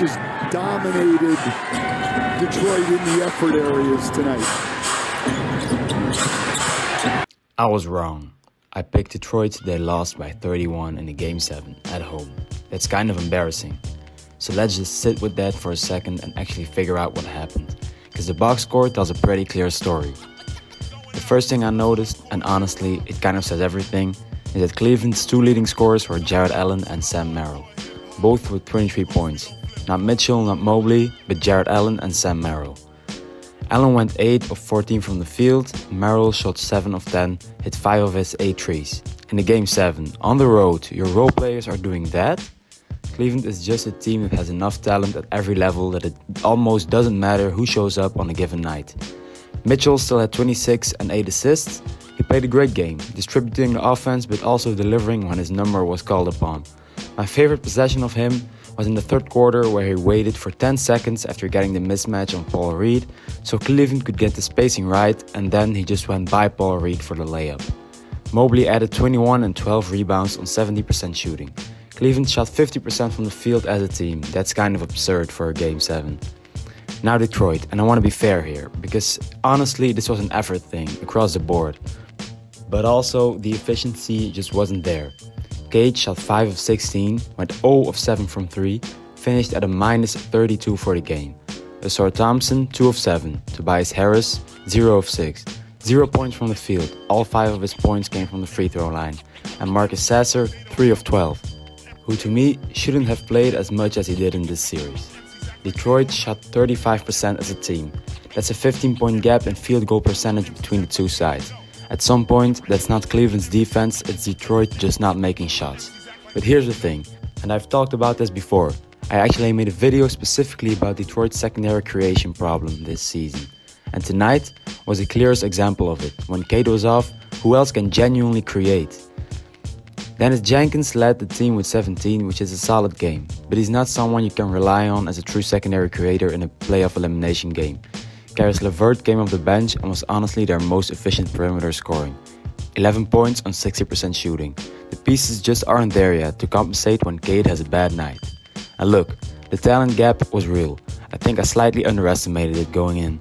just dominated Detroit in the effort areas tonight. I was wrong. I picked Detroit. They lost by 31 in the Game 7 at home. That's kind of embarrassing. So let's just sit with that for a second and actually figure out what happened. Because the box score tells a pretty clear story. The first thing I noticed, and honestly it kind of says everything, is that Cleveland's two leading scorers were Jarrett Allen and Sam Merrill, both with 23 points. Not Mitchell, not Mobley, but Jarrett Allen and Sam Merrill. Allen went 8 of 14 from the field, Merrill shot 7 of 10, hit 5 of his 8 threes. In the Game 7, on the road, your role players are doing that? Cleveland is just a team that has enough talent at every level that it almost doesn't matter who shows up on a given night. Mitchell still had 26 and 8 assists. He played a great game, distributing the offense but also delivering when his number was called upon. My favorite possession of him was in the third quarter where he waited for 10 seconds after getting the mismatch on Paul Reed so Cleveland could get the spacing right, and then he just went by Paul Reed for the layup. Mobley added 21 and 12 rebounds on 70% shooting. Cleveland shot 50% from the field as a team. That's kind of absurd for a Game 7. Now Detroit, and I want to be fair here, because honestly this was an effort thing across the board. But also the efficiency just wasn't there. Cade shot 5 of 16, went 0 of 7 from 3, finished at a minus 32 for the game. Asar Thompson 2 of 7, Tobias Harris 0 of 6, 0 points from the field, all 5 of his points came from the free throw line, and Marcus Sasser 3 of 12, who to me shouldn't have played as much as he did in this series. Detroit shot 35% as a team. That's a 15-point gap in field goal percentage between the two sides. At some point, that's not Cleveland's defense, it's Detroit just not making shots. But here's the thing, and I've talked about this before. I actually made a video specifically about Detroit's secondary creation problem this season. And tonight was the clearest example of it. When Cade was off, who else can genuinely create? Dennis Jenkins led the team with 17, which is a solid game. But he's not someone you can rely on as a true secondary creator in a playoff elimination game. Caris LeVert came off the bench and was honestly their most efficient perimeter scoring. 11 points on 60% shooting. The pieces just aren't there yet to compensate when Cade has a bad night. And look, the talent gap was real. I think I slightly underestimated it going in.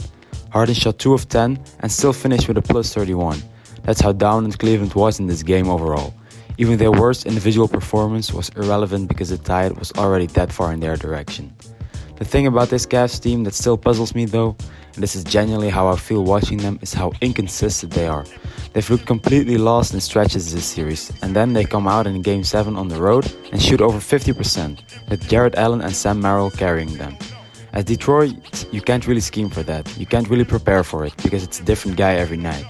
Harden shot 2 of 10 and still finished with a plus 31. That's how dominant Cleveland was in this game overall. Even their worst individual performance was irrelevant because the tide was already that far in their direction. The thing about this Cavs team that still puzzles me though, and this is genuinely how I feel watching them, is how inconsistent they are. They've looked completely lost in stretches this series, and then they come out in Game 7 on the road and shoot over 50%, with Jarrett Allen and Sam Merrill carrying them. As Detroit, you can't really scheme for that, you can't really prepare for it, because it's a different guy every night.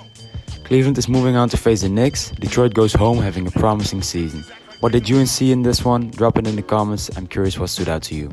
Cleveland is moving on to face the Knicks, Detroit goes home having a promising season. What did you see in this one? Drop it in the comments, I'm curious what stood out to you.